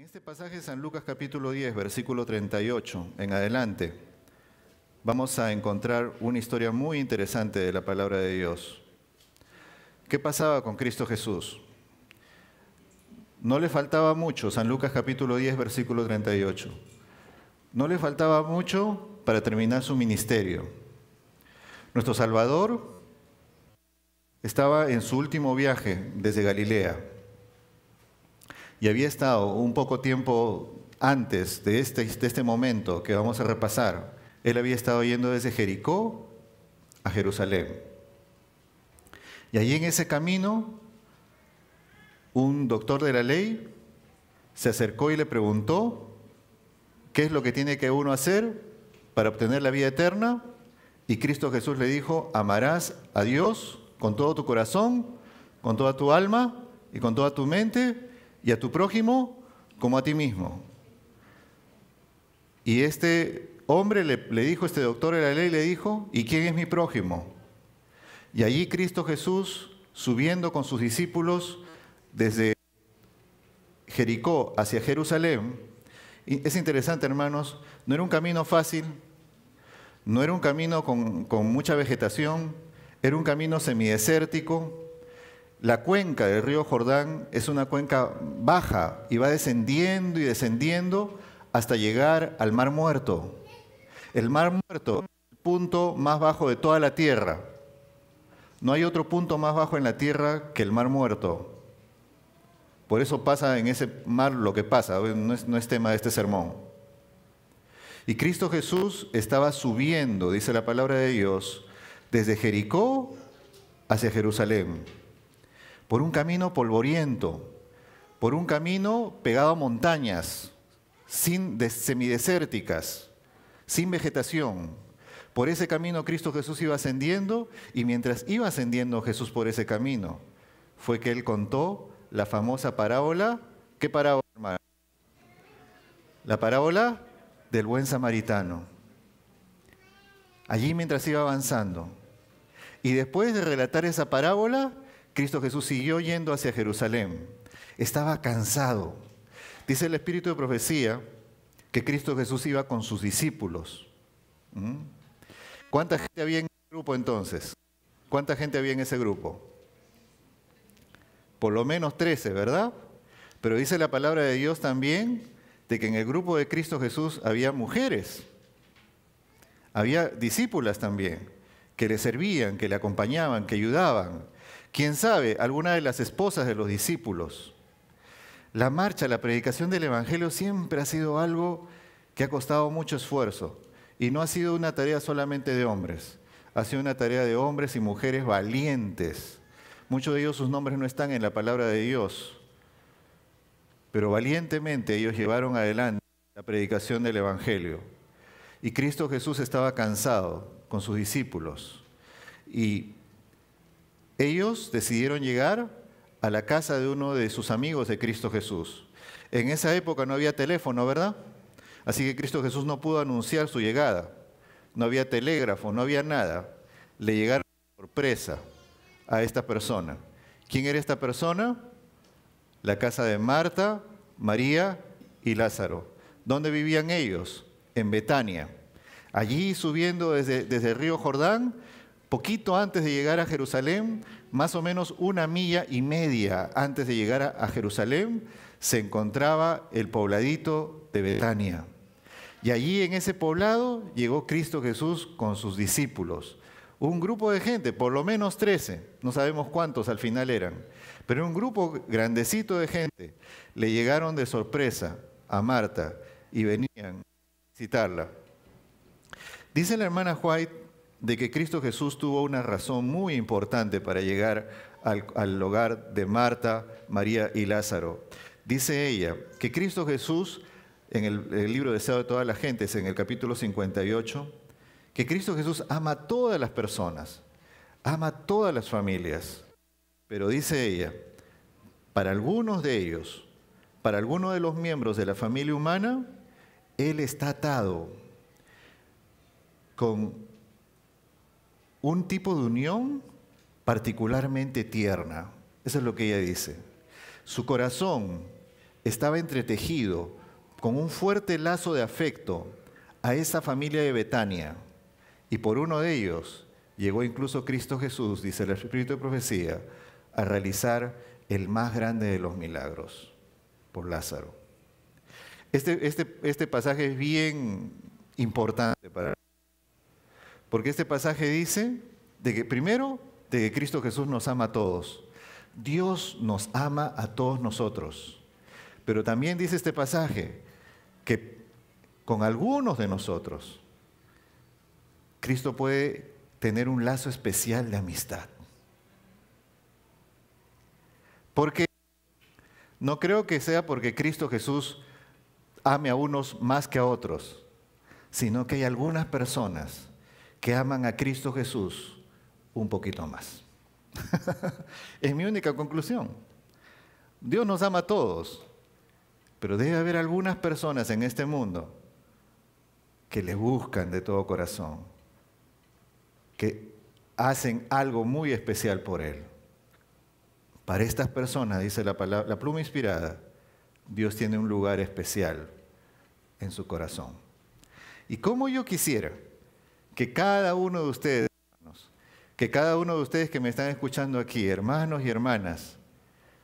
En este pasaje de San Lucas capítulo 10, versículo 38 en adelante, vamos a encontrar una historia muy interesante de la palabra de Dios. ¿Qué pasaba con Cristo Jesús? No le faltaba mucho, San Lucas capítulo 10, versículo 38. No le faltaba mucho para terminar su ministerio. Nuestro Salvador estaba en su último viaje desde Galilea y había estado un poco tiempo antes de este momento que vamos a repasar. Él había estado yendo desde Jericó a Jerusalén. Y allí en ese camino, un doctor de la ley se acercó y le preguntó qué es lo que tiene que uno hacer para obtener la vida eterna. Y Cristo Jesús le dijo: amarás a Dios con todo tu corazón, con toda tu alma y con toda tu mente, y a tu prójimo como a ti mismo. Y este hombre le dijo, este doctor de la ley le dijo: ¿y quién es mi prójimo? Y allí Cristo Jesús, subiendo con sus discípulos desde Jericó hacia Jerusalén, y es interesante, hermanos, no era un camino fácil, no era un camino con mucha vegetación, era un camino semidesértico. La cuenca del río Jordán es una cuenca baja y va descendiendo y descendiendo hasta llegar al Mar Muerto. El Mar Muerto es el punto más bajo de toda la tierra. No hay otro punto más bajo en la tierra que el Mar Muerto. Por eso pasa en ese mar lo que pasa, no es tema de este sermón. Y Cristo Jesús estaba subiendo, dice la palabra de Dios, desde Jericó hacia Jerusalén, por un camino polvoriento, por un camino pegado a montañas, semidesérticas, sin vegetación. Por ese camino Cristo Jesús iba ascendiendo, y mientras iba ascendiendo Jesús por ese camino, fue que Él contó la famosa parábola. ¿Qué parábola, hermano? La parábola del buen samaritano. Allí mientras iba avanzando. Y después de relatar esa parábola, Cristo Jesús siguió yendo hacia Jerusalén. Estaba cansado. Dice el Espíritu de Profecía que Cristo Jesús iba con sus discípulos. ¿Cuánta gente había en ese grupo entonces? ¿Cuánta gente había en ese grupo? Por lo menos 13, ¿verdad? Pero dice la palabra de Dios también de que en el grupo de Cristo Jesús había mujeres. Había discípulas también, que le servían, que le acompañaban, que ayudaban. ¿Quién sabe? Alguna de las esposas de los discípulos. La marcha, la predicación del Evangelio siempre ha sido algo que ha costado mucho esfuerzo. Y no ha sido una tarea solamente de hombres. Ha sido una tarea de hombres y mujeres valientes. Muchos de ellos, sus nombres no están en la palabra de Dios. Pero valientemente ellos llevaron adelante la predicación del Evangelio. Y Cristo Jesús estaba cansado con sus discípulos. Y ellos decidieron llegar a la casa de uno de sus amigos de Cristo Jesús. En esa época no había teléfono, ¿verdad? Así que Cristo Jesús no pudo anunciar su llegada. No había telégrafo, no había nada. Le llegaron por sorpresa a esta persona. ¿Quién era esta persona? La casa de Marta, María y Lázaro. ¿Dónde vivían ellos? En Betania. Allí subiendo desde el río Jordán, poquito antes de llegar a Jerusalén, más o menos 1,5 millas antes de llegar a Jerusalén, se encontraba el pobladito de Betania. Y allí en ese poblado llegó Cristo Jesús con sus discípulos. Un grupo de gente, por lo menos 13, no sabemos cuántos al final eran, pero un grupo grandecito de gente. Le llegaron de sorpresa a Marta y venían a visitarla. Dice la hermana White de que Cristo Jesús tuvo una razón muy importante para llegar al hogar de Marta, María y Lázaro. Dice ella que Cristo Jesús, en el libro Deseo de todas las gentes, en el capítulo 58, que Cristo Jesús ama a todas las personas, ama a todas las familias. Pero dice ella, para algunos de ellos, para algunos de los miembros de la familia humana, Él está atado con un tipo de unión particularmente tierna. Eso es lo que ella dice. Su corazón estaba entretejido con un fuerte lazo de afecto a esa familia de Betania. Y por uno de ellos llegó incluso Cristo Jesús, dice el Espíritu de Profecía, a realizar el más grande de los milagros, por Lázaro. Este pasaje es bien importante porque este pasaje dice de que primero, de que Cristo Jesús nos ama a todos. Dios nos ama a todos nosotros. Pero también dice este pasaje que con algunos de nosotros, Cristo puede tener un lazo especial de amistad. Porque no creo que sea porque Cristo Jesús ame a unos más que a otros, sino que hay algunas personas que aman a Cristo Jesús un poquito más. Es mi única conclusión. Dios nos ama a todos, pero debe haber algunas personas en este mundo que le buscan de todo corazón, que hacen algo muy especial por Él. Para estas personas, dice la pluma inspirada, Dios tiene un lugar especial en su corazón. Y como yo quisiera que cada uno de ustedes, que cada uno de ustedes que me están escuchando aquí, hermanos y hermanas,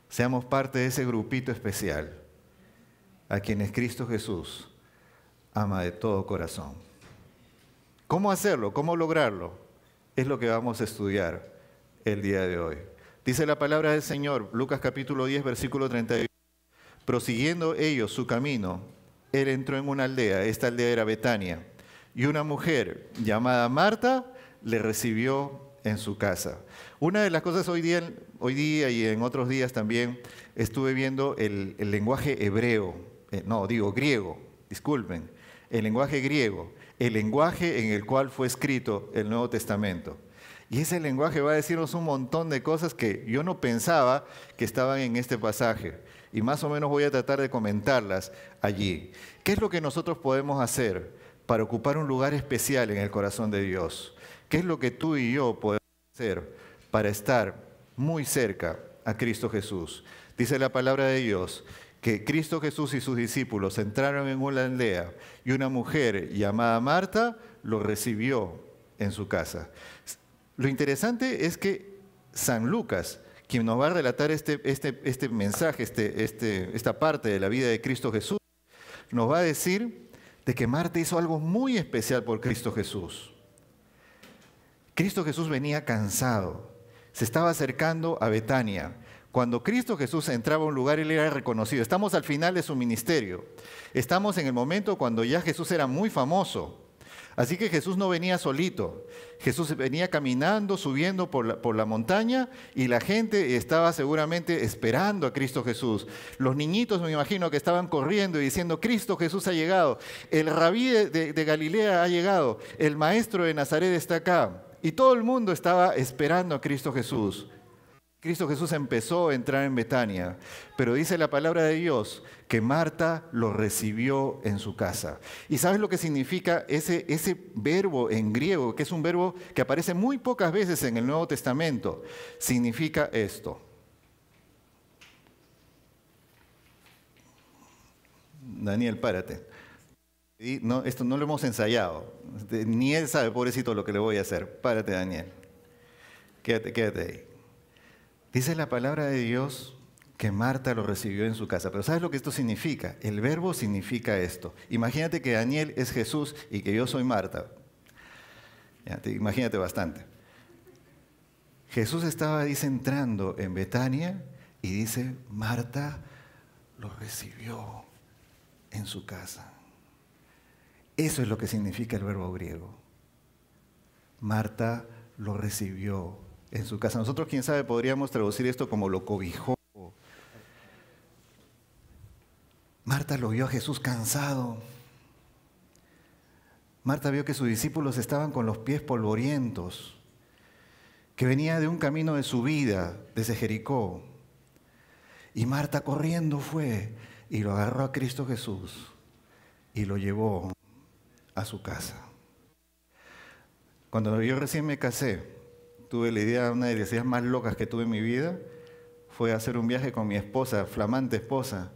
seamos parte de ese grupito especial a quienes Cristo Jesús ama de todo corazón. ¿Cómo hacerlo? ¿Cómo lograrlo? Es lo que vamos a estudiar el día de hoy. Dice la palabra del Señor, Lucas capítulo 10, versículo 31. Prosiguiendo ellos su camino, Él entró en una aldea, esta aldea era Betania, y una mujer llamada Marta le recibió en su casa. Una de las cosas hoy día y en otros días también estuve viendo el lenguaje hebreo, griego, disculpen, el lenguaje griego, el lenguaje en el cual fue escrito el Nuevo Testamento. Y ese lenguaje va a decirnos un montón de cosas que yo no pensaba que estaban en este pasaje. Y más o menos voy a tratar de comentarlas allí. ¿Qué es lo que nosotros podemos hacer para ocupar un lugar especial en el corazón de Dios? ¿Qué es lo que tú y yo podemos hacer para estar muy cerca a Cristo Jesús? Dice la palabra de Dios que Cristo Jesús y sus discípulos entraron en una aldea y una mujer llamada Marta lo recibió en su casa. Lo interesante es que San Lucas, quien nos va a relatar este mensaje, esta parte de la vida de Cristo Jesús, nos va a decir de que Marta hizo algo muy especial por Cristo Jesús. Cristo Jesús venía cansado, se estaba acercando a Betania. Cuando Cristo Jesús entraba a un lugar, Él era reconocido. Estamos al final de su ministerio. Estamos en el momento cuando ya Jesús era muy famoso. Así que Jesús no venía solito. Jesús venía caminando, subiendo por la montaña y la gente estaba seguramente esperando a Cristo Jesús. Los niñitos me imagino que estaban corriendo y diciendo, Cristo Jesús ha llegado, el rabí de Galilea ha llegado, el maestro de Nazaret está acá. Y todo el mundo estaba esperando a Cristo Jesús. Cristo Jesús empezó a entrar en Betania, pero dice la palabra de Dios que Marta lo recibió en su casa. ¿Y sabes lo que significa ese verbo en griego, que es un verbo que aparece muy pocas veces en el Nuevo Testamento? Significa esto. Daniel, párate. Y no, esto no lo hemos ensayado. Ni él sabe, pobrecito, lo que le voy a hacer. Párate, Daniel. Quédate ahí. Dice la palabra de Dios que Marta lo recibió en su casa. Pero ¿sabes lo que esto significa? El verbo significa esto. Imagínate que Daniel es Jesús y que yo soy Marta. Imagínate bastante. Jesús estaba, dice, entrando en Betania y dice, Marta lo recibió en su casa. Eso es lo que significa el verbo griego. Marta lo recibió en su casa. Nosotros, quién sabe, podríamos traducir esto como lo cobijó. Marta lo vio a Jesús cansado. Marta vio que sus discípulos estaban con los pies polvorientos, que venía de un camino de subida desde Jericó. Y Marta corriendo fue y lo agarró a Cristo Jesús y lo llevó a su casa. Cuando yo recién me casé, tuve la idea, una de las ideas más locas que tuve en mi vida, fue hacer un viaje con mi esposa, flamante esposa,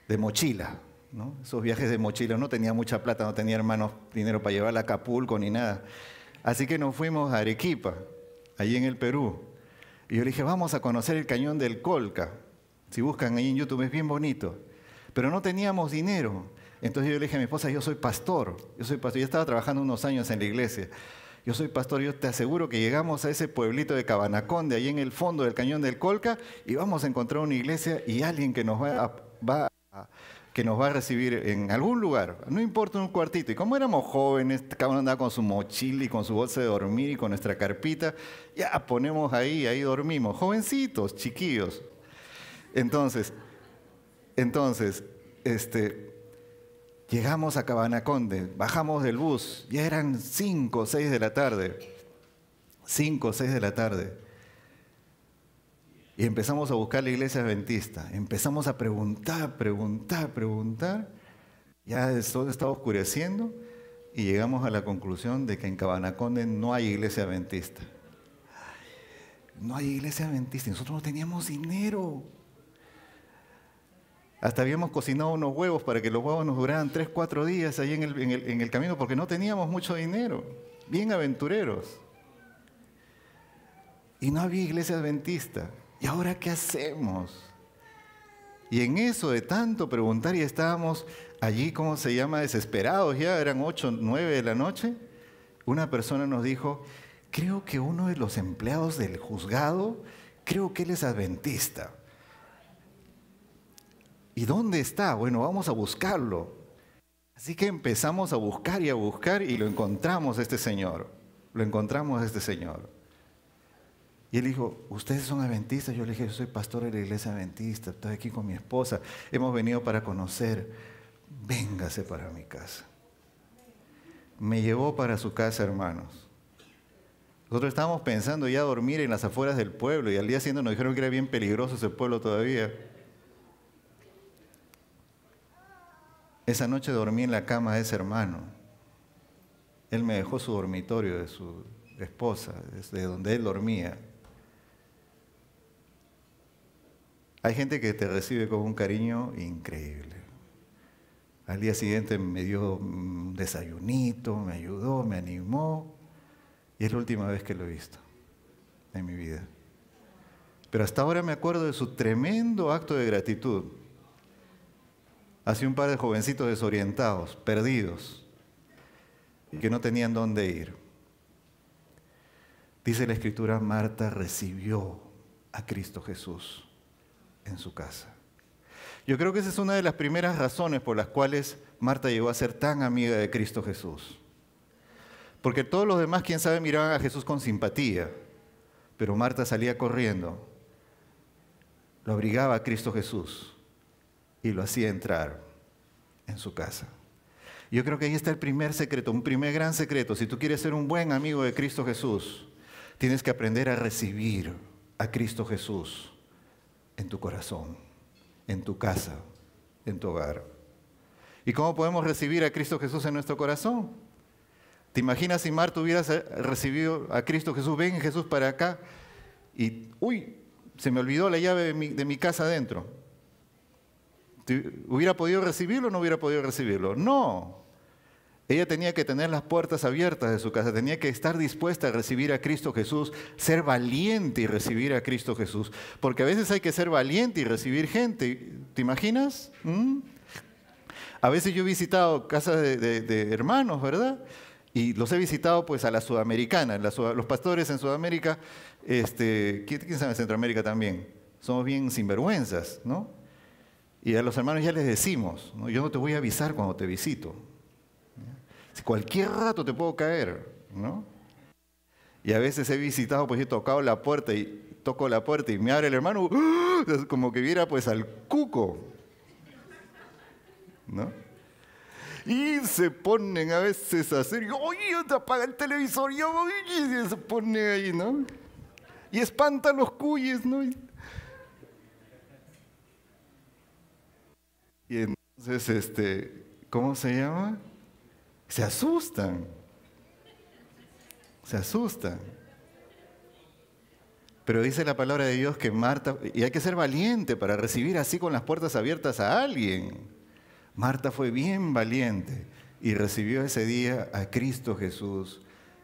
de mochila, ¿no? Esos viajes de mochila. No tenía mucha plata, no tenía hermanos dinero para llevarla a Acapulco ni nada. Así que nos fuimos a Arequipa, allí en el Perú. Y yo le dije, vamos a conocer el cañón del Colca. Si buscan ahí en YouTube es bien bonito. Pero no teníamos dinero. Entonces yo le dije a mi esposa, yo soy pastor. Yo estaba trabajando unos años en la iglesia. Yo soy pastor, yo te aseguro que llegamos a ese pueblito de Cabanaconde, ahí en el fondo del cañón del Colca, y vamos a encontrar una iglesia y alguien que nos va a recibir en algún lugar, no importa, un cuartito. Y como éramos jóvenes, cada uno andaba con su mochila y con su bolsa de dormir y con nuestra carpita, ya ponemos ahí dormimos, jovencitos, chiquillos. Entonces, llegamos a Cabanaconde, bajamos del bus, ya eran 5 o 6 de la tarde, 5 o 6 de la tarde. Y empezamos a buscar la iglesia adventista, empezamos a preguntar. Ya el sol estaba oscureciendo y llegamos a la conclusión de que en Cabanaconde no hay iglesia adventista. No hay iglesia adventista, nosotros no teníamos dinero. Hasta habíamos cocinado unos huevos para que los huevos nos duraran 3, 4 días ahí en el camino porque no teníamos mucho dinero, bien aventureros. Y no había iglesia adventista. ¿Y ahora qué hacemos? Y en eso de tanto preguntar, y estábamos allí, ¿cómo se llama? Desesperados ya, eran 8, 9 de la noche. Una persona nos dijo, creo que uno de los empleados del juzgado, creo que él es adventista. ¿Y dónde está? Bueno, vamos a buscarlo. Así que empezamos a buscar y lo encontramos a este señor. Y él dijo, ¿ustedes son adventistas? Yo le dije, yo soy pastor de la iglesia adventista, estoy aquí con mi esposa, hemos venido para conocer, véngase para mi casa. Me llevó para su casa, hermanos. Nosotros estábamos pensando ya dormir en las afueras del pueblo y al día siguiente nos dijeron que era bien peligroso ese pueblo todavía. Esa noche dormí en la cama de ese hermano. Él me dejó su dormitorio de su esposa, desde donde él dormía. Hay gente que te recibe con un cariño increíble. Al día siguiente me dio un desayunito, me ayudó, me animó. Y es la última vez que lo he visto en mi vida. Pero hasta ahora me acuerdo de su tremendo acto de gratitud hacia un par de jovencitos desorientados, perdidos, y que no tenían dónde ir. Dice la Escritura, Marta recibió a Cristo Jesús en su casa. Yo creo que esa es una de las primeras razones por las cuales Marta llegó a ser tan amiga de Cristo Jesús. Porque todos los demás, quién sabe, miraban a Jesús con simpatía, pero Marta salía corriendo, lo abrigaba a Cristo Jesús y lo hacía entrar en su casa. Yo creo que ahí está el primer secreto, un primer gran secreto. Si tú quieres ser un buen amigo de Cristo Jesús, tienes que aprender a recibir a Cristo Jesús en tu corazón, en tu casa, en tu hogar. ¿Y cómo podemos recibir a Cristo Jesús en nuestro corazón? ¿Te imaginas si Marta hubiera recibido a Cristo Jesús? Ven Jesús para acá y, se me olvidó la llave de mi casa adentro. ¿Hubiera podido recibirlo o no hubiera podido recibirlo? No. Ella tenía que tener las puertas abiertas de su casa, tenía que estar dispuesta a recibir a Cristo Jesús, ser valiente y recibir a Cristo Jesús. Porque a veces hay que ser valiente y recibir gente. ¿Te imaginas? A veces yo he visitado casas de hermanos, ¿verdad? Y los he visitado pues a la sudamericana. Los pastores en Sudamérica, ¿quién sabe en Centroamérica también? Somos bien sinvergüenzas, ¿no? Y a los hermanos ya les decimos, ¿no? Yo no te voy a avisar cuando te visito. Si cualquier rato te puedo caer, ¿no? Y a veces he visitado, pues he tocado la puerta y toco la puerta y me abre el hermano, como que viera pues al cuco, ¿no? Y se ponen a veces a hacer, oye, te apaga el televisor, y se ponen ahí, ¿no? Y espantan los cuyes, ¿no? Y entonces, ¿cómo se llama? Se asustan. Pero dice la palabra de Dios que Marta, y hay que ser valiente para recibir así con las puertas abiertas a alguien. Marta fue bien valiente y recibió ese día a Cristo Jesús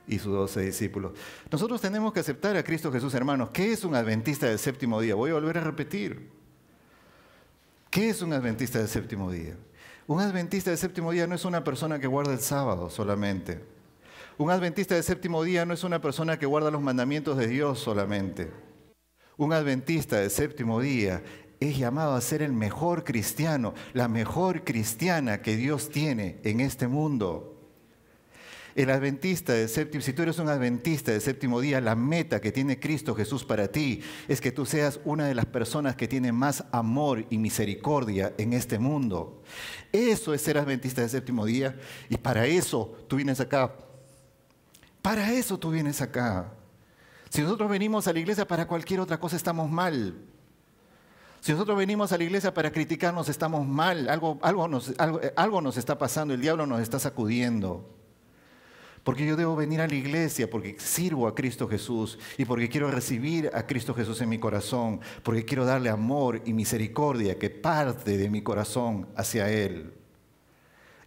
y sus 12 discípulos. Nosotros tenemos que aceptar a Cristo Jesús, hermanos. ¿Qué es un adventista del séptimo día? Voy a volver a repetir. ¿Qué es un adventista del séptimo día? Un adventista del séptimo día no es una persona que guarda el sábado solamente. Un adventista del séptimo día no es una persona que guarda los mandamientos de Dios solamente. Un adventista del séptimo día es llamado a ser el mejor cristiano, la mejor cristiana que Dios tiene en este mundo. El adventista del séptimo, si tú eres un adventista del séptimo día, la meta que tiene Cristo Jesús para ti es que tú seas una de las personas que tiene más amor y misericordia en este mundo. Eso es ser adventista del séptimo día, y para eso tú vienes acá. Para eso tú vienes acá. Si nosotros venimos a la iglesia para cualquier otra cosa, estamos mal. Si nosotros venimos a la iglesia para criticarnos, estamos mal. Algo nos está pasando, el diablo nos está sacudiendo. Porque yo debo venir a la iglesia porque sirvo a Cristo Jesús y porque quiero recibir a Cristo Jesús en mi corazón, porque quiero darle amor y misericordia que parte de mi corazón hacia Él.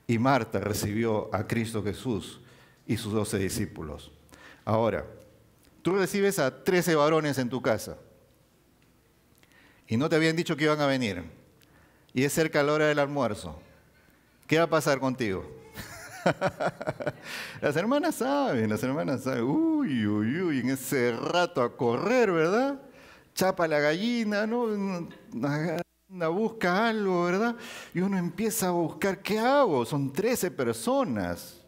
Y Marta recibió a Cristo Jesús y sus 12 discípulos. Ahora, tú recibes a 13 varones en tu casa y no te habían dicho que iban a venir y es cerca la hora del almuerzo. ¿Qué va a pasar contigo? Las hermanas saben. Uy, uy, uy, en ese rato a correr, ¿verdad? Chapa la gallina, ¿no? Busca algo, ¿verdad? Y uno empieza a buscar, ¿qué hago? Son 13 personas.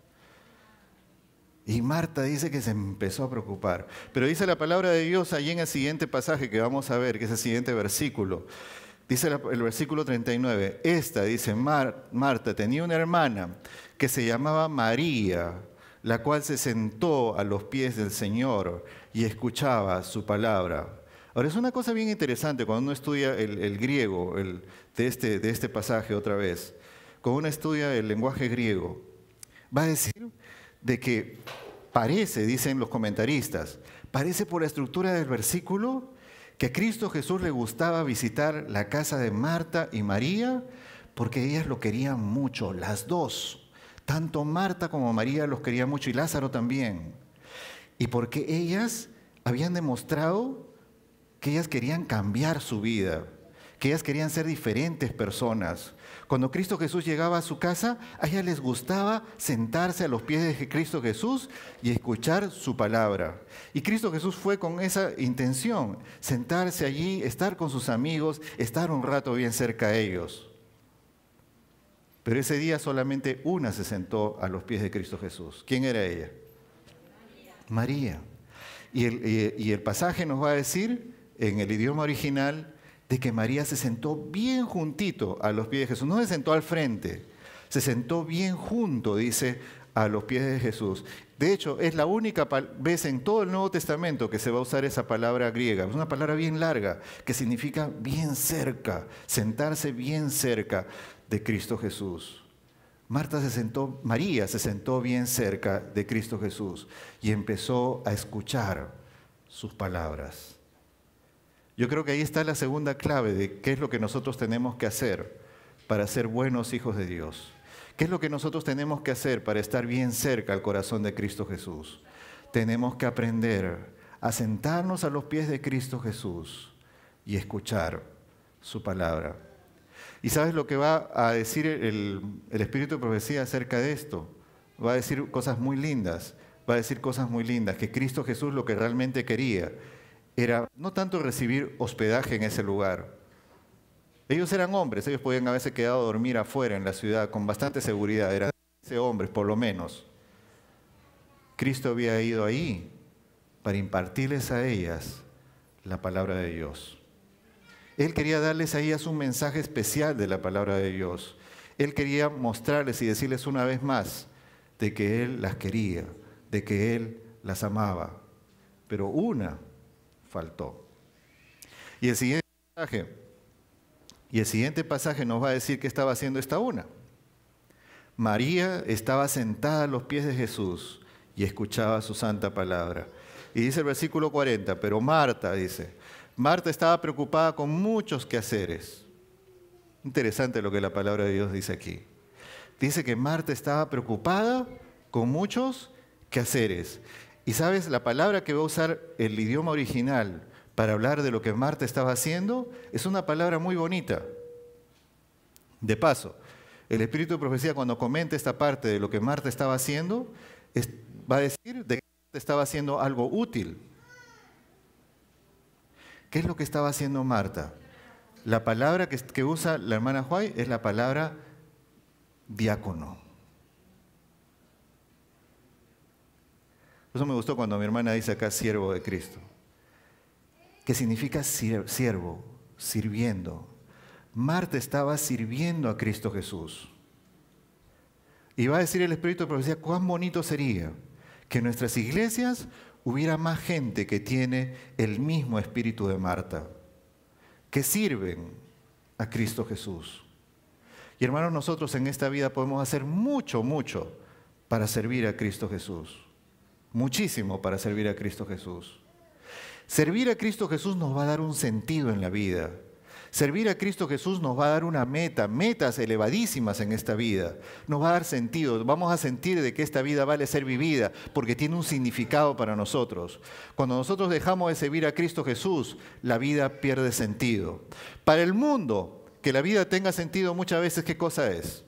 Y Marta dice que se empezó a preocupar. Pero dice la palabra de Dios allí en el siguiente pasaje que vamos a ver, que es el siguiente versículo. Dice el versículo 39. Esta, dice Marta, tenía una hermana que se llamaba María, la cual se sentó a los pies del Señor y escuchaba su palabra. Ahora, es una cosa bien interesante cuando uno estudia el griego de este pasaje otra vez. Cuando uno estudia el lenguaje griego, va a decir de que parece, dicen los comentaristas, parece por la estructura del versículo que a Cristo Jesús le gustaba visitar la casa de Marta y María porque ellas lo querían mucho, las dos. Tanto Marta como María los querían mucho y Lázaro también. Y porque ellas habían demostrado que ellas querían cambiar su vida, que ellas querían ser diferentes personas. Cuando Cristo Jesús llegaba a su casa, a ellas les gustaba sentarse a los pies de Cristo Jesús y escuchar su palabra. Y Cristo Jesús fue con esa intención, sentarse allí, estar con sus amigos, estar un rato bien cerca de ellos. Pero ese día solamente una se sentó a los pies de Cristo Jesús. ¿Quién era ella? María. Y el pasaje nos va a decir, en el idioma original, de que María se sentó bien juntito a los pies de Jesús. No se sentó al frente, se sentó bien junto, dice, a los pies de Jesús. De hecho, es la única vez en todo el Nuevo Testamento que se va a usar esa palabra griega. Es una palabra bien larga, que significa bien cerca, sentarse bien cerca de Cristo Jesús. María se sentó bien cerca de Cristo Jesús y empezó a escuchar sus palabras. Yo creo que ahí está la segunda clave de qué es lo que nosotros tenemos que hacer para ser buenos hijos de Dios. ¿Qué es lo que nosotros tenemos que hacer para estar bien cerca al corazón de Cristo Jesús? Tenemos que aprender a sentarnos a los pies de Cristo Jesús y escuchar su palabra. ¿Y sabes lo que va a decir el Espíritu de Profecía acerca de esto? Va a decir cosas muy lindas, que Cristo Jesús lo que realmente quería era no tanto recibir hospedaje en ese lugar. Ellos eran hombres, ellos podían haberse quedado a dormir afuera en la ciudad con bastante seguridad, eran 15 hombres por lo menos. Cristo había ido ahí para impartirles a ellas la palabra de Dios. Él quería darles a ellas un mensaje especial de la palabra de Dios. Él quería mostrarles y decirles una vez más de que Él las quería, de que Él las amaba. Pero una faltó. Y el siguiente pasaje nos va a decir qué estaba haciendo esta una. María estaba sentada a los pies de Jesús y escuchaba su santa palabra. Y dice el versículo 40, pero Marta, dice, Marta estaba preocupada con muchos quehaceres. Interesante lo que la palabra de Dios dice aquí. Dice que Marta estaba preocupada con muchos quehaceres. Y sabes, la palabra que va a usar el idioma original para hablar de lo que Marta estaba haciendo es una palabra muy bonita. De paso, el Espíritu de Profecía cuando comenta esta parte de lo que Marta estaba haciendo, va a decir de que Marta estaba haciendo algo útil. ¿Qué es lo que estaba haciendo Marta? La palabra que usa la hermana Huay es la palabra diácono. Eso me gustó cuando mi hermana dice acá siervo de Cristo. ¿Qué significa siervo? Sirviendo. Marta estaba sirviendo a Cristo Jesús. Y va a decir el Espíritu de Profecía, cuán bonito sería que en nuestras iglesias hubiera más gente que tiene el mismo espíritu de Marta, que sirven a Cristo Jesús. Y hermanos, nosotros en esta vida podemos hacer mucho, mucho para servir a Cristo Jesús. Muchísimo para servir a Cristo Jesús. Servir a Cristo Jesús nos va a dar un sentido en la vida. Servir a Cristo Jesús nos va a dar una meta, metas elevadísimas en esta vida. Nos va a dar sentido, vamos a sentir de que esta vida vale ser vivida porque tiene un significado para nosotros. Cuando nosotros dejamos de servir a Cristo Jesús, la vida pierde sentido. Para el mundo, que la vida tenga sentido muchas veces, ¿qué cosa es?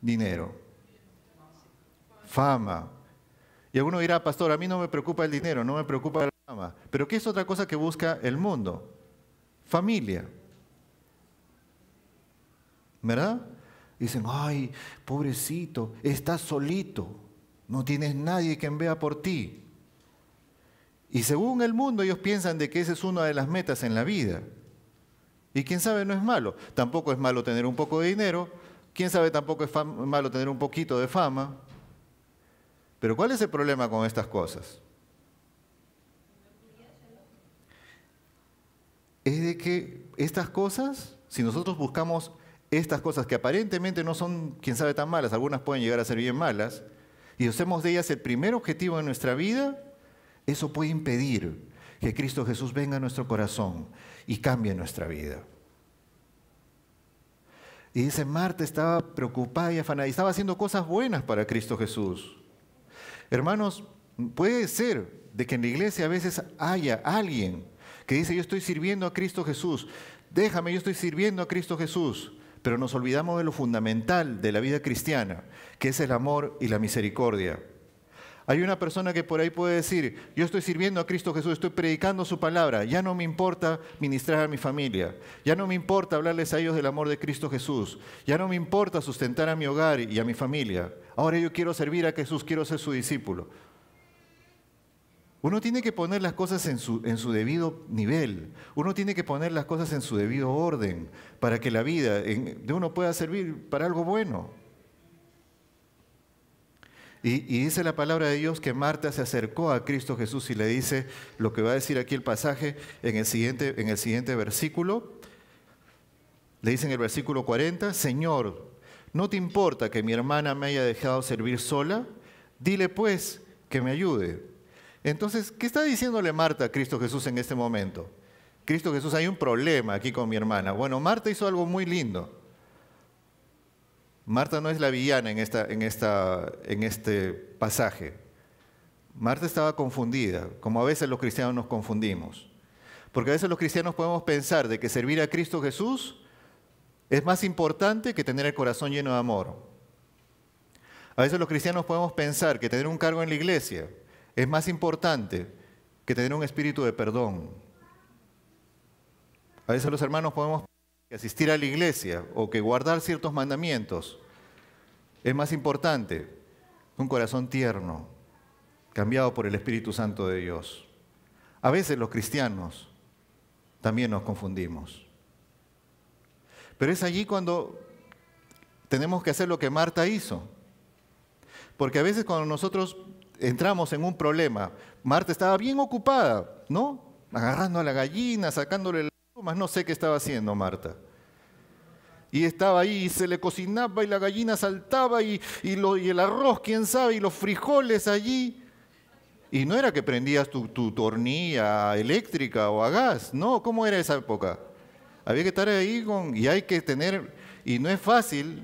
Dinero, fama. Y alguno dirá, pastor, a mí no me preocupa el dinero, no me preocupa la fama. Pero ¿qué es otra cosa que busca el mundo? Familia. ¿Verdad? Dicen, ay, pobrecito, estás solito, no tienes nadie quien vea por ti. Y según el mundo ellos piensan de que esa es una de las metas en la vida. Y quién sabe, no es malo. Tampoco es malo tener un poco de dinero, quién sabe, tampoco es malo tener un poquito de fama. Pero ¿cuál es el problema con estas cosas? Es de que estas cosas, si nosotros buscamos estas cosas que aparentemente no son, quién sabe, tan malas, algunas pueden llegar a ser bien malas, y hacemos de ellas el primer objetivo de nuestra vida, eso puede impedir que Cristo Jesús venga a nuestro corazón y cambie nuestra vida. Y dice, Marta estaba preocupada y afanada, y estaba haciendo cosas buenas para Cristo Jesús. Hermanos, puede ser de que en la iglesia a veces haya alguien que dice, yo estoy sirviendo a Cristo Jesús, déjame, yo estoy sirviendo a Cristo Jesús, pero nos olvidamos de lo fundamental de la vida cristiana, que es el amor y la misericordia. Hay una persona que por ahí puede decir, yo estoy sirviendo a Cristo Jesús, estoy predicando su palabra, ya no me importa ministrar a mi familia, ya no me importa hablarles a ellos del amor de Cristo Jesús, ya no me importa sustentar a mi hogar y a mi familia, ahora yo quiero servir a Jesús, quiero ser su discípulo. Uno tiene que poner las cosas en su debido nivel, uno tiene que poner las cosas en su debido orden, para que la vida de uno pueda servir para algo bueno. Y dice la palabra de Dios que Marta se acercó a Cristo Jesús y le dice lo que va a decir aquí el pasaje en el siguiente versículo. Le dice en el versículo 40, Señor, ¿no te importa que mi hermana me haya dejado servir sola? Dile pues que me ayude. Entonces, ¿qué está diciéndole Marta a Cristo Jesús en este momento? Cristo Jesús, hay un problema aquí con mi hermana. Bueno, Marta hizo algo muy lindo. Marta no es la villana en este pasaje. Marta estaba confundida, como a veces los cristianos nos confundimos. Porque a veces los cristianos podemos pensar de que servir a Cristo Jesús es más importante que tener el corazón lleno de amor. A veces los cristianos podemos pensar que tener un cargo en la iglesia es más importante que tener un espíritu de perdón. A veces los hermanos podemos pensar que asistir a la iglesia o que guardar ciertos mandamientos es más importante que un corazón tierno, cambiado por el Espíritu Santo de Dios. A veces los cristianos también nos confundimos. Pero es allí cuando tenemos que hacer lo que Marta hizo. Porque a veces cuando nosotros entramos en un problema, Marta estaba bien ocupada, ¿no? Agarrando a la gallina, sacándole las plumas, no sé qué estaba haciendo Marta. Y estaba ahí y se le cocinaba y la gallina saltaba y el arroz, quién sabe, y los frijoles allí. Y no era que prendías tu hornilla eléctrica o a gas. No, ¿cómo era esa época? Había que estar ahí y hay que tener, y no es fácil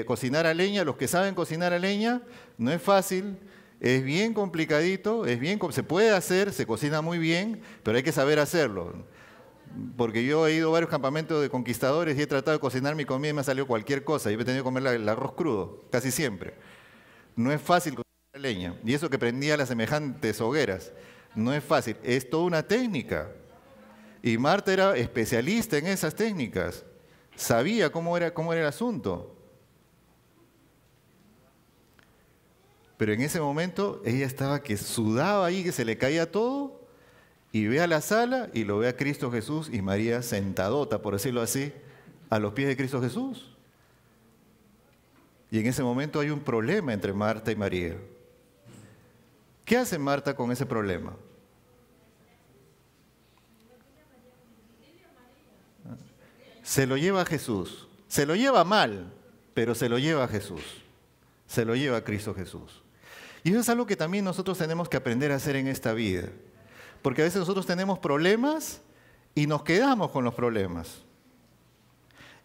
cocinar a leña. Los que saben cocinar a leña, no es fácil, es bien complicadito, se puede hacer, se cocina muy bien, pero hay que saber hacerlo. Porque yo he ido a varios campamentos de conquistadores y he tratado de cocinar mi comida y me ha salido cualquier cosa. Yo he tenido que comer el arroz crudo, casi siempre. No es fácil cocinar a leña. Y eso que prendía las semejantes hogueras, no es fácil. Es toda una técnica. Y Marta era especialista en esas técnicas. Sabía cómo era el asunto. Pero en ese momento ella estaba que sudaba ahí, que se le caía todo, y ve a la sala y lo ve a Cristo Jesús y María sentadota, por decirlo así, a los pies de Cristo Jesús. Y en ese momento hay un problema entre Marta y María. ¿Qué hace Marta con ese problema? Se lo lleva a Jesús. Se lo lleva mal, pero se lo lleva a Jesús. Se lo lleva a Cristo Jesús. Y eso es algo que también nosotros tenemos que aprender a hacer en esta vida. Porque a veces nosotros tenemos problemas y nos quedamos con los problemas.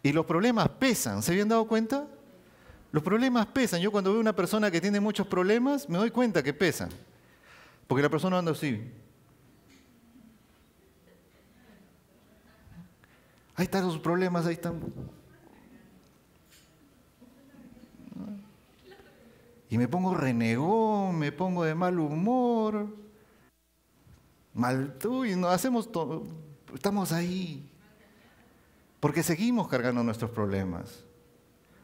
Y los problemas pesan. ¿Se habían dado cuenta? Los problemas pesan. Yo cuando veo una persona que tiene muchos problemas, me doy cuenta que pesan. Porque la persona anda así. Ahí están sus problemas, ahí están. Y me pongo renegón, me pongo de mal humor. Uy, no hacemos todo. Estamos ahí. Porque seguimos cargando nuestros problemas.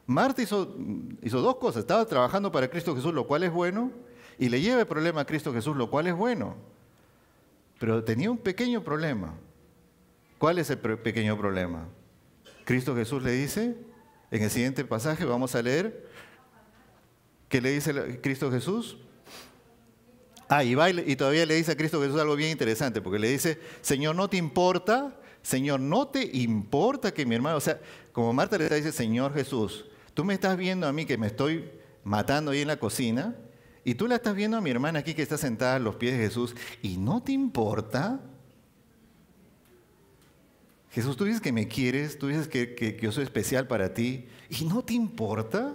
Marta hizo dos cosas. Estaba trabajando para Cristo Jesús, lo cual es bueno, y le lleva el problema a Cristo Jesús, lo cual es bueno. Pero tenía un pequeño problema. ¿Cuál es el pequeño problema? Cristo Jesús le dice, en el siguiente pasaje vamos a leer, ¿qué le dice Cristo Jesús? Y todavía le dice a Cristo Jesús algo bien interesante, porque le dice, Señor, ¿no te importa? Señor, ¿no te importa que mi hermano, o sea, como Marta le dice, Señor Jesús, tú me estás viendo a mí que me estoy matando ahí en la cocina, y tú la estás viendo a mi hermana aquí que está sentada a los pies de Jesús, ¿y no te importa? Jesús, tú dices que me quieres, tú dices que yo soy especial para ti, ¿y no te importa?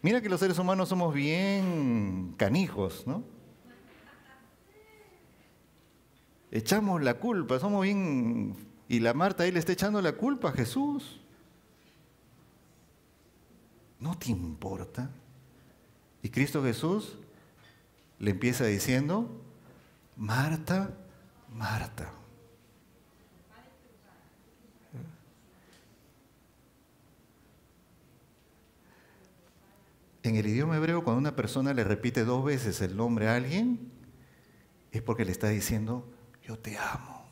Mira que los seres humanos somos bien canijos, ¿no? Echamos la culpa, somos bien... Y la Marta ahí le está echando la culpa a Jesús. ¿No te importa? Y Cristo Jesús le empieza diciendo, Marta, Marta. En el idioma hebreo, cuando una persona le repite 2 veces el nombre a alguien, es porque le está diciendo, yo te amo.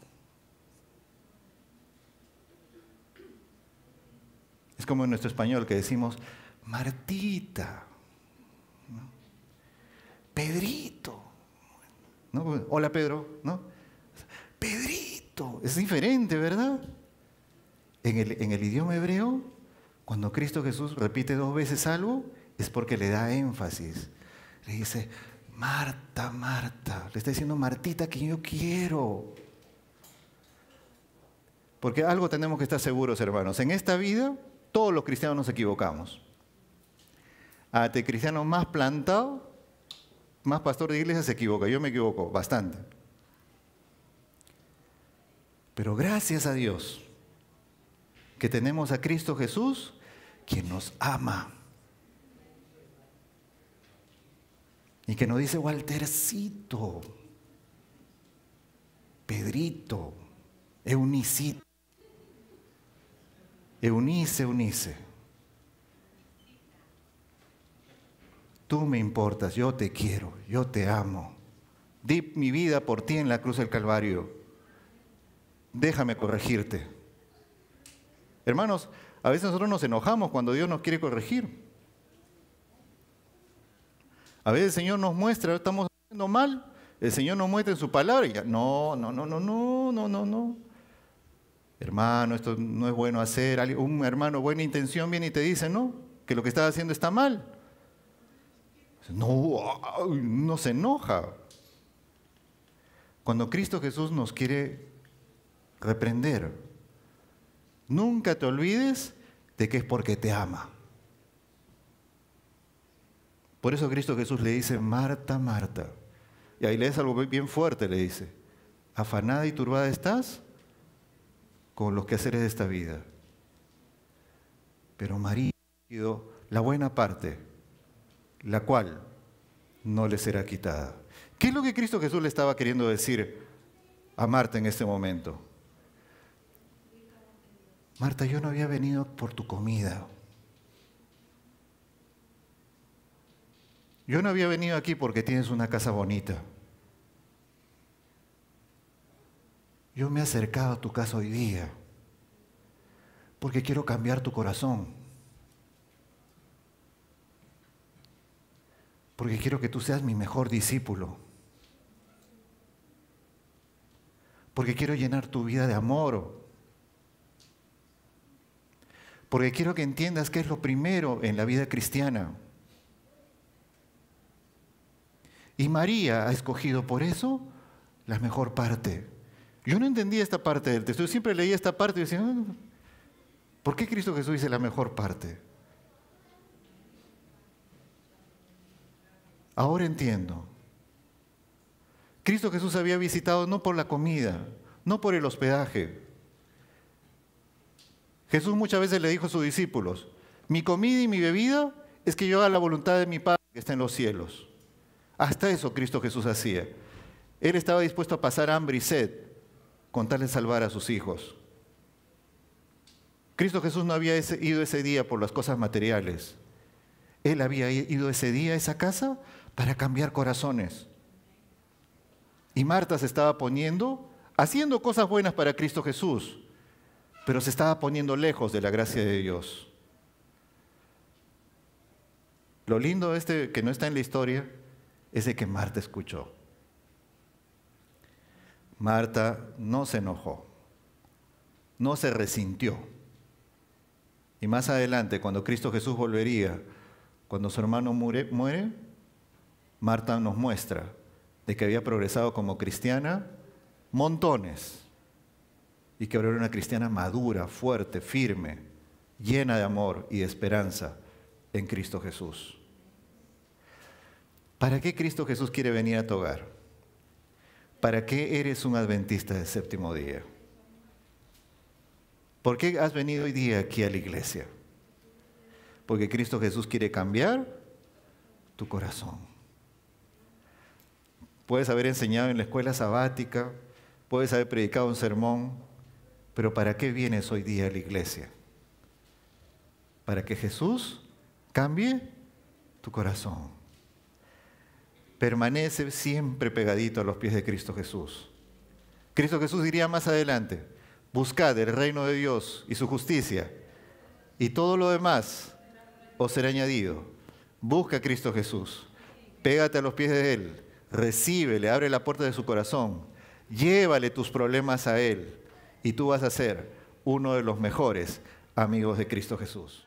Es como en nuestro español que decimos, Martita, ¿no? Pedrito, ¿no? Hola Pedro, ¿no? Pedrito, es diferente, ¿verdad? En el idioma hebreo, cuando Cristo Jesús repite 2 veces algo, es porque le da énfasis. Le dice, Marta, Marta. Le está diciendo, Martita, que yo quiero. Porque algo tenemos que estar seguros, hermanos. En esta vida, todos los cristianos nos equivocamos. Hasta el cristiano más plantado, más pastor de iglesia se equivoca. Yo me equivoco bastante. Pero gracias a Dios que tenemos a Cristo Jesús, quien nos ama. Y que nos dice Waltercito, Pedrito, Eunicito, Eunice. Tú me importas, yo te quiero, yo te amo. Di mi vida por ti en la cruz del Calvario. Déjame corregirte. Hermanos, a veces nosotros nos enojamos cuando Dios nos quiere corregir. A veces el Señor nos muestra, estamos haciendo mal, el Señor nos muestra en su palabra y ya, no. Hermano, esto no es bueno hacer. Un hermano buena intención viene y te dice, no, que lo que estás haciendo está mal. No se enoja. Cuando Cristo Jesús nos quiere reprender, nunca te olvides de que es porque te ama. Por eso Cristo Jesús le dice, Marta, Marta. Y ahí lees algo bien fuerte, le dice, afanada y turbada estás con los quehaceres de esta vida. Pero María ha elegido la buena parte, la cual no le será quitada. ¿Qué es lo que Cristo Jesús le estaba queriendo decir a Marta en este momento? Marta, yo no había venido por tu comida. Yo no había venido aquí porque tienes una casa bonita. Yo me he acercado a tu casa hoy día porque quiero cambiar tu corazón. Porque quiero que tú seas mi mejor discípulo. Porque quiero llenar tu vida de amor. Porque quiero que entiendas qué es lo primero en la vida cristiana. Y María ha escogido por eso la mejor parte. Yo no entendía esta parte del texto. Yo siempre leía esta parte y decía, ¿por qué Cristo Jesús dice la mejor parte? Ahora entiendo. Cristo Jesús había visitado no por la comida, no por el hospedaje. Jesús muchas veces le dijo a sus discípulos, mi comida y mi bebida es que yo haga la voluntad de mi Padre que está en los cielos. Hasta eso Cristo Jesús hacía. Él estaba dispuesto a pasar hambre y sed con tal de salvar a sus hijos. Cristo Jesús no había ido ese día por las cosas materiales. Él había ido ese día a esa casa para cambiar corazones. Y Marta se estaba haciendo cosas buenas para Cristo Jesús, pero se estaba poniendo lejos de la gracia de Dios. Lo lindo que no está en la historia es de que Marta escuchó. Marta no se enojó, no se resintió. Y más adelante, cuando Cristo Jesús volvería, cuando su hermano muere, Marta nos muestra de que había progresado como cristiana montones y que ahora era una cristiana madura, fuerte, firme, llena de amor y de esperanza en Cristo Jesús. ¿Para qué Cristo Jesús quiere venir a tu hogar? ¿Para qué eres un adventista del séptimo día? ¿Por qué has venido hoy día aquí a la iglesia? Porque Cristo Jesús quiere cambiar tu corazón. Puedes haber enseñado en la escuela sabática, puedes haber predicado un sermón, pero ¿para qué vienes hoy día a la iglesia? Para que Jesús cambie tu corazón. Permanece siempre pegadito a los pies de Cristo Jesús. Cristo Jesús diría más adelante, buscad el reino de Dios y su justicia, y todo lo demás os será añadido. Busca a Cristo Jesús, pégate a los pies de Él, recíbele, abre la puerta de su corazón, llévale tus problemas a Él, y tú vas a ser uno de los mejores amigos de Cristo Jesús.